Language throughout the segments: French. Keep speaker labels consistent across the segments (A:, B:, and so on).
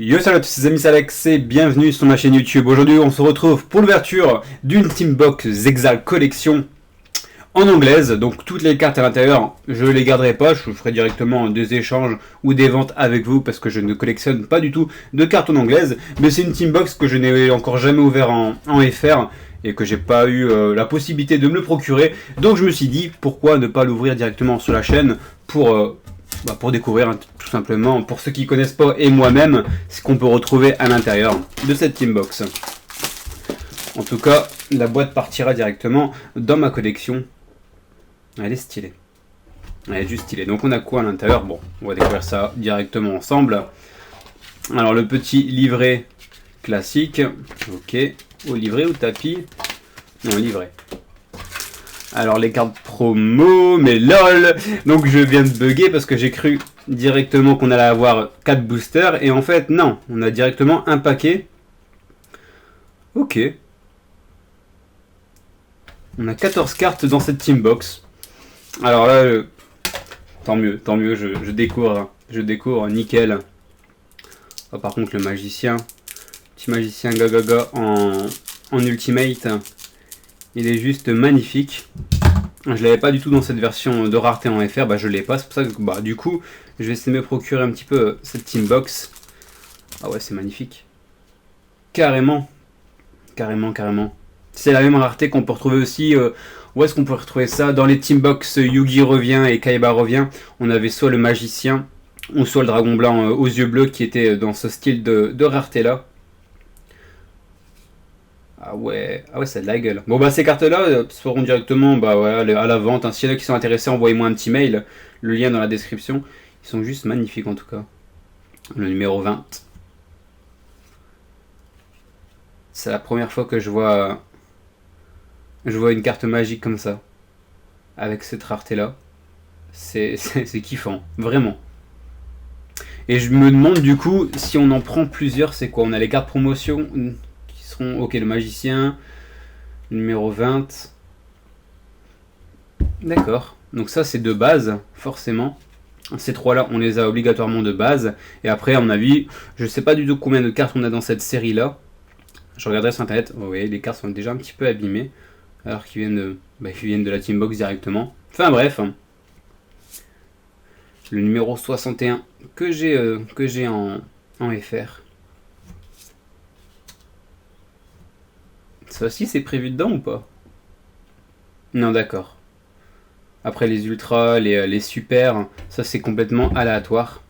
A: Yo salut à tous les amis, c'est Alex et bienvenue sur ma chaîne YouTube. Aujourd'hui on se retrouve pour l'ouverture d'une Teambox Zexal Collection en anglaise. Donc toutes les cartes à l'intérieur je les garderai pas, je ferai directement des échanges ou des ventes avec vous parce que je ne collectionne pas du tout de cartes en anglaise. Mais c'est une Teambox que je n'ai encore jamais ouvert en FR et que j'ai pas eu la possibilité de me le procurer. Donc je me suis dit pourquoi ne pas l'ouvrir directement sur la chaîne pour découvrir tout simplement, pour ceux qui connaissent pas et moi-même, ce qu'on peut retrouver à l'intérieur de cette Teambox. En tout cas, la boîte partira directement dans ma collection. Elle est stylée. Elle est juste stylée. Donc on a quoi à l'intérieur? Bon, on va découvrir ça directement ensemble. Alors le petit livret classique. Ok. Au livret ou tapis? Non, livret. Alors les cartes promo, mais lol. Donc je viens de bugger parce que j'ai cru directement qu'on allait avoir 4 boosters. Et en fait non, on a directement un paquet. Ok. On a 14 cartes dans cette Teambox. Alors là, tant mieux, je découvre, nickel. Oh, par contre le magicien, petit magicien Gagaga en ultimate. Il est juste magnifique. Je l'avais pas du tout dans cette version de rareté en FR, je l'ai pas. C'est pour ça que du coup, je vais essayer de me procurer un petit peu cette Teambox. Ah ouais, c'est magnifique. Carrément. C'est la même rareté qu'on peut retrouver aussi. Où est-ce qu'on peut retrouver ça? Dans les Teambox Yugi revient et Kaiba revient. On avait soit le magicien, ou soit le dragon blanc aux yeux bleus qui était dans ce style de rareté là. Ah ouais, c'est de la gueule. Bon ces cartes là seront directement à la vente. Hein. S'il y en a qui sont intéressés, envoyez-moi un petit mail. Le lien dans la description. Ils sont juste magnifiques en tout cas. Le numéro 20. C'est la première fois que je vois une carte magique comme ça. Avec cette rareté là. C'est kiffant, vraiment. Et je me demande du coup, si on en prend plusieurs, c'est quoi? On a les cartes promotion... Ok, le magicien, numéro 20. D'accord. Donc ça, c'est de base, forcément. Ces trois-là, on les a obligatoirement de base. Et après, à mon avis, je sais pas du tout combien de cartes on a dans cette série-là. Je regarderai sur Internet. Vous voyez, les cartes sont déjà un petit peu abîmées. Alors qu'ils viennent de la Teambox directement. Enfin bref. Le numéro 61 que j'ai en FR. Ça aussi c'est prévu dedans ou pas? Non, d'accord. Après les ultras, les super, ça c'est complètement aléatoire.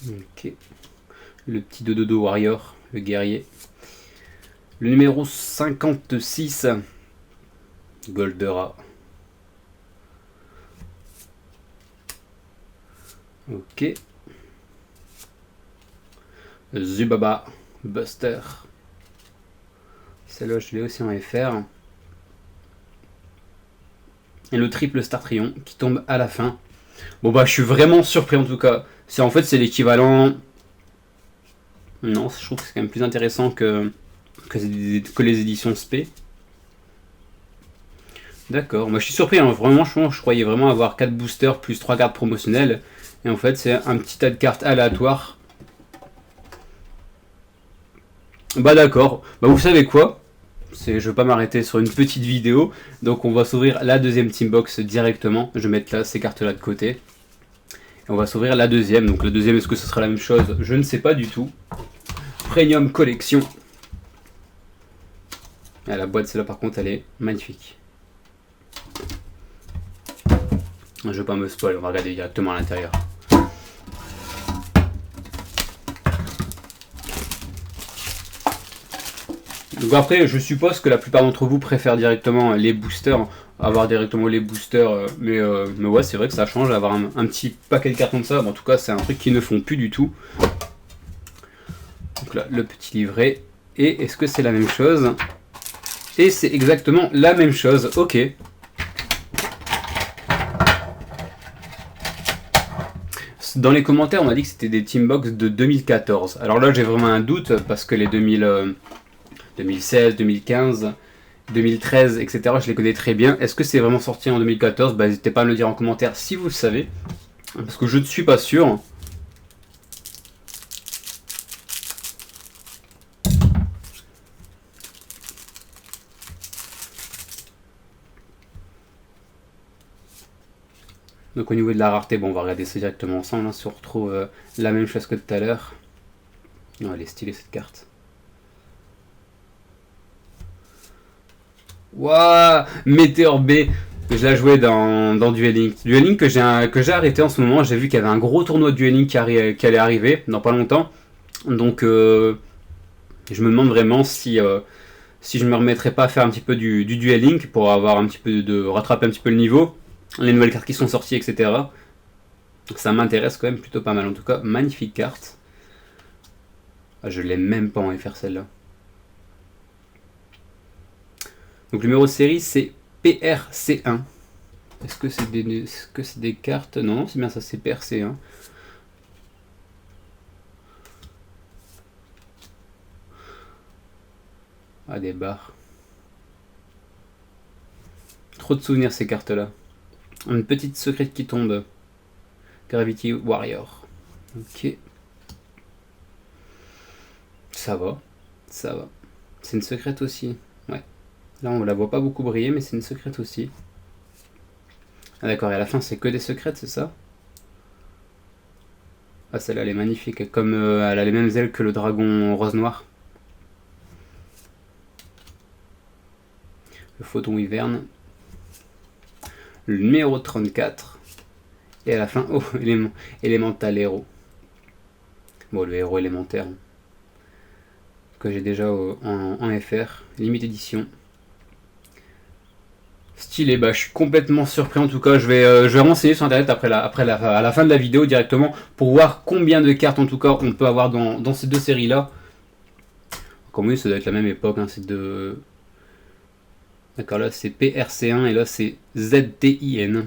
A: Ok. Le petit Dododo Warrior, le guerrier. Le numéro 56, Goldera. Ok. Zubaba, Buster. Celle-là, je l'ai aussi en FR. Et le triple Star Triomphe qui tombe à la fin. Bon je suis vraiment surpris en tout cas. C'est l'équivalent... Non, je trouve que c'est quand même plus intéressant que les éditions SP. D'accord, moi je suis surpris, hein. Vraiment, je croyais vraiment avoir 4 boosters plus 3 cartes promotionnelles. Et en fait, c'est un petit tas de cartes aléatoires. D'accord, vous savez quoi? Je vais pas m'arrêter sur une petite vidéo. Donc on va s'ouvrir la deuxième Teambox directement. Je vais mettre là ces cartes là de côté. Et on va s'ouvrir la deuxième. Donc la deuxième, est-ce que ce sera la même chose? Je ne sais pas du tout. Premium Collection. Ah, la boîte, celle-là par contre, elle est magnifique. Je vais pas me spoil, on va regarder directement à l'intérieur. Donc après, je suppose que la plupart d'entre vous préfèrent directement les boosters, avoir directement les boosters, mais ouais, c'est vrai que ça change d'avoir un petit paquet de cartons de ça. En tout cas, c'est un truc qu'ils ne font plus du tout. Donc là, le petit livret. Et est-ce que c'est la même chose? Et c'est exactement la même chose, ok. Dans les commentaires, on a dit que c'était des Teambox de 2014. Alors là, j'ai vraiment un doute parce que les 2016, 2015, 2013, etc. Je les connais très bien. Est-ce que c'est vraiment sorti en 2014? N'hésitez pas à me le dire en commentaire si vous le savez. Parce que je ne suis pas sûr. Donc au niveau de la rareté, bon, on va regarder ça directement ensemble, hein, si on retrouve la même chose que tout à l'heure. Oh, elle est stylée cette carte. Waouh, Meteor B. Je la jouais dans Duel Link. Duel Link que j'ai arrêté en ce moment. J'ai vu qu'il y avait un gros tournoi de Duel Link qui allait arriver dans pas longtemps. Donc je me demande vraiment si je me remettrais pas à faire un petit peu du Duel Link pour avoir un petit peu de rattraper un petit peu le niveau. Les nouvelles cartes qui sont sorties, etc. Ça m'intéresse quand même plutôt pas mal. En tout cas, magnifique carte. Ah, je l'ai même pas en FR celle-là. Donc le numéro de série c'est PRC1. Est-ce que c'est des cartes? Non, c'est bien ça, c'est PRC1. Ah, des barres. Trop de souvenirs ces cartes-là. Une petite secrète qui tombe. Gravity Warrior. Ok. Ça va. Ça va. C'est une secrète aussi. Ouais. Là, on la voit pas beaucoup briller, mais c'est une secrète aussi. Ah d'accord, et à la fin, c'est que des secrètes, c'est ça? Ah, celle-là, elle est magnifique. Comme elle a les mêmes ailes que le dragon rose-noir. Le photon hiverne. Le numéro 34. Et à la fin, oh, élémental héros. Bon, le héros élémentaire. Que j'ai déjà en FR. Limite édition. Stylé, bah, je suis complètement surpris en tout cas. Je vais renseigner sur internet à la fin de la vidéo directement pour voir combien de cartes en tout cas on peut avoir dans ces deux séries là. Comme oui, ça doit être la même époque, hein, c'est de. D'accord, là c'est PRC1 et là c'est ZTIN.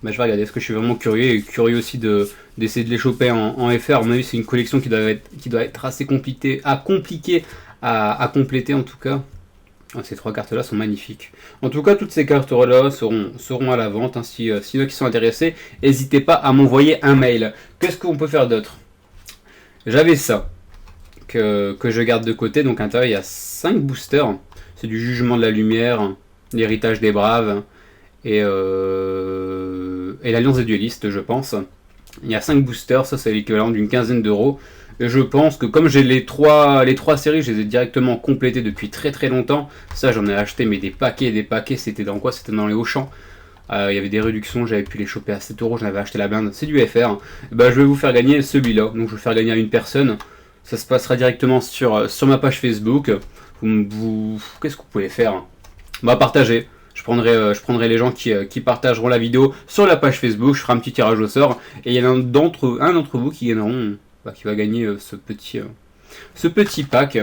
A: Bah, je vais regarder parce que je suis vraiment curieux et curieux aussi d'essayer de les choper en FR. À mon avis, c'est une collection qui doit être assez compliquée à compléter en tout cas. Ah, ces trois cartes là sont magnifiques. En tout cas, toutes ces cartes là seront à la vente. Hein, si y en a qui sont intéressés, n'hésitez pas à m'envoyer un mail. Qu'est-ce qu'on peut faire d'autre? J'avais ça que je garde de côté. Donc à l'intérieur il y a 5 boosters. C'est du jugement de la lumière, l'héritage des braves et l'alliance des duellistes, je pense. Il y a 5 boosters, ça c'est l'équivalent d'une quinzaine d'euros. Et je pense que comme j'ai les trois séries, je les ai directement complétées depuis très très longtemps. Ça j'en ai acheté mais des paquets, c'était dans quoi? C'était dans les Auchan. Il y avait des réductions, j'avais pu les choper à 7 euros, j'en avais acheté la blinde, c'est du FR. Bah, je vais vous faire gagner celui-là, donc je vais faire gagner à une personne. Ça se passera directement sur ma page Facebook. Qu'est-ce que vous pouvez faire? Bah, partager. Je prendrai les gens qui partageront la vidéo sur la page Facebook, je ferai un petit tirage au sort. Et il y en a un d'entre vous qui gagneront, qui va gagner ce petit pack.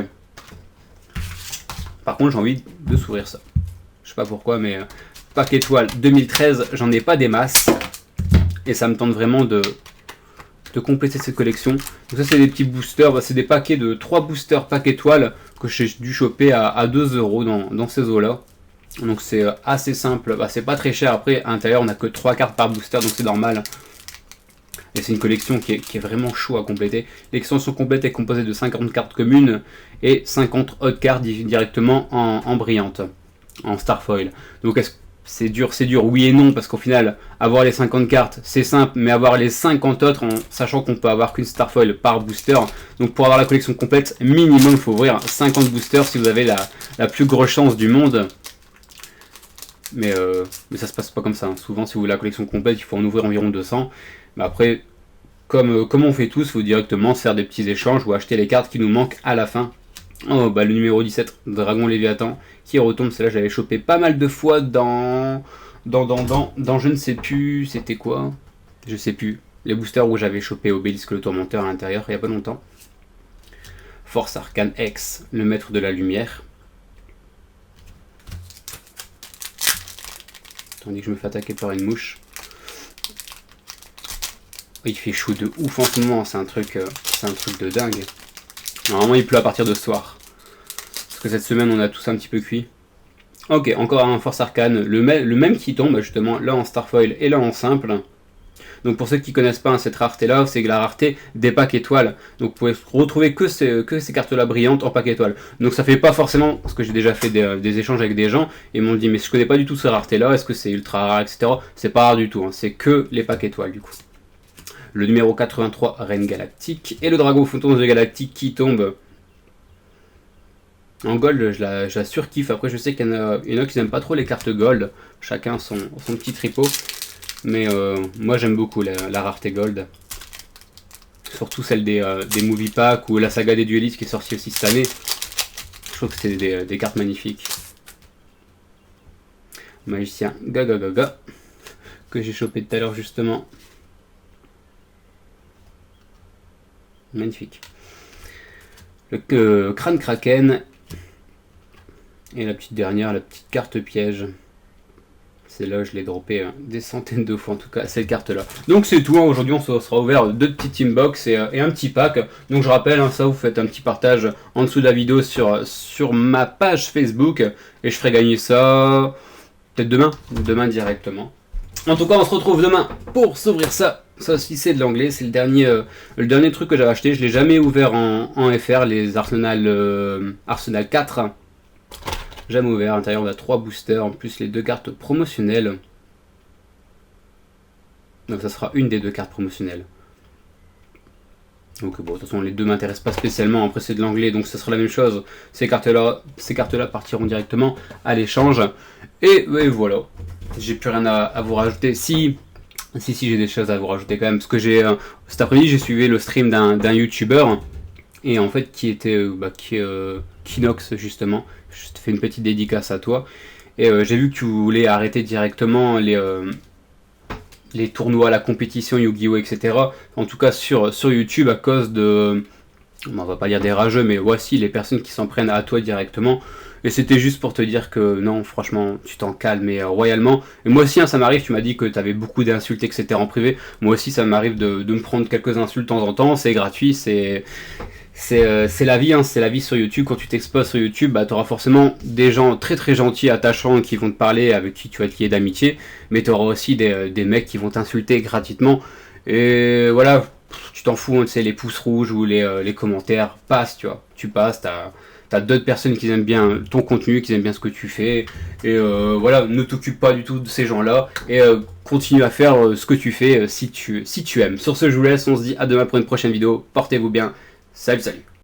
A: Par contre, j'ai envie de s'ouvrir ça. Je sais pas pourquoi, mais pack étoile 2013, j'en ai pas des masses. Et ça me tente vraiment de compléter cette collection. Donc ça, c'est des petits boosters. Bah, c'est des paquets de 3 boosters pack étoile que j'ai dû choper à 2 euros dans ces eaux-là. Donc c'est assez simple. Bah, c'est pas très cher. Après, à l'intérieur, on a que 3 cartes par booster, donc c'est normal. Et c'est une collection qui est vraiment chaud à compléter. L'extension complète est composée de 50 cartes communes et 50 autres cartes directement en brillante, en Starfoil. Donc c'est dur, oui et non, parce qu'au final, avoir les 50 cartes, c'est simple, mais avoir les 50 autres, en sachant qu'on peut avoir qu'une Starfoil par booster. Donc pour avoir la collection complète, minimum, il faut ouvrir 50 boosters si vous avez la plus grosse chance du monde. Mais ça se passe pas comme ça. Hein. Souvent, si vous voulez la collection complète, il faut en ouvrir environ 200. Mais après, comme on fait tous, il faut directement faire des petits échanges ou acheter les cartes qui nous manquent à la fin. Oh, bah, le numéro 17, Dragon Léviathan, qui retombe. Celle-là, j'avais chopé pas mal de fois dans je ne sais plus, c'était quoi? Je sais plus. Les boosters où j'avais chopé Obélisque le Tourmenteur à l'intérieur, il n'y a pas longtemps. Force Arcane X, le maître de la lumière. Tandis que je me fais attaquer par une mouche. Il fait chaud de ouf en ce moment, c'est un truc de dingue. Normalement il pleut à partir de ce soir. Parce que cette semaine on a tous un petit peu cuit. Ok, encore un Force Arcane, le même qui tombe justement là en Starfoil et là en simple. Donc pour ceux qui connaissent pas cette rareté là, c'est la rareté des packs étoiles. Donc vous pouvez retrouver que ces cartes là brillantes en pack étoiles. Donc ça fait pas forcément, parce que j'ai déjà fait des échanges avec des gens et ils m'ont dit mais je connais pas du tout cette rareté là, est-ce que c'est ultra rare, etc. C'est pas rare du tout, hein. C'est que les packs étoiles du coup. Le numéro 83, Reine Galactique, et le Dragon Photon de Galactique qui tombe en gold. Je la surkiffe. Après je sais qu'il y en a qui n'aiment pas trop les cartes gold, chacun son petit tripot, mais moi j'aime beaucoup la rareté gold, surtout celle des movie packs ou la saga des duellistes qui est sortie aussi cette année. Je trouve que c'est des cartes magnifiques. Magicien Gaga Gaga que j'ai chopé tout à l'heure justement. Magnifique. Le crâne kraken. Et la petite dernière, la petite carte piège. C'est là, je l'ai droppé des centaines de fois en tout cas, cette carte là. Donc c'est tout, hein. Aujourd'hui on sera ouvert 2 petits team box et un petit pack. Donc je rappelle, hein, ça vous faites un petit partage en dessous de la vidéo sur ma page Facebook. Et je ferai gagner ça peut-être demain directement. En tout cas on se retrouve demain pour s'ouvrir ça. Ça aussi c'est de l'anglais, c'est le dernier truc que j'avais acheté. Je l'ai jamais ouvert en FR, les Arsenal 4. Jamais ouvert. À l'intérieur on a 3 boosters, en plus les 2 cartes promotionnelles. Donc ça sera une des 2 cartes promotionnelles. Donc bon, de toute façon les deux m'intéressent pas spécialement, après c'est de l'anglais donc ça sera la même chose. Ces cartes là partiront directement à l'échange. Et voilà. J'ai plus rien à vous rajouter. Si j'ai des choses à vous rajouter quand même, parce que cet après-midi j'ai suivi le stream d'un youtubeur, et en fait qui était Kinox justement. Je te fais une petite dédicace à toi. Et j'ai vu que tu voulais arrêter directement les tournois, la compétition Yu-Gi-Oh, etc. En tout cas sur YouTube à cause de, on va pas dire des rageux, mais voici les personnes qui s'en prennent à toi directement. Et c'était juste pour te dire que non, franchement, tu t'en calmes et royalement. Et moi aussi, hein, ça m'arrive, tu m'as dit que tu avais beaucoup d'insultes, etc. en privé. Moi aussi, ça m'arrive de me prendre quelques insultes de temps en temps. C'est gratuit, c'est la vie, hein, c'est la vie sur YouTube. Quand tu t'exposes sur YouTube, bah, tu auras forcément des gens très très gentils, attachants, qui vont te parler, avec qui tu vas te lier d'amitié. Mais tu auras aussi des mecs qui vont t'insulter gratuitement. Et voilà, tu t'en fous, hein, tu sais, les pouces rouges ou les commentaires passent, tu vois. Tu passes, t'as d'autres personnes qui aiment bien ton contenu, qui aiment bien ce que tu fais. Et voilà, ne t'occupe pas du tout de ces gens-là. Et continue à faire ce que tu fais si tu aimes. Sur ce, je vous laisse, on se dit à demain pour une prochaine vidéo. Portez-vous bien. Salut, salut.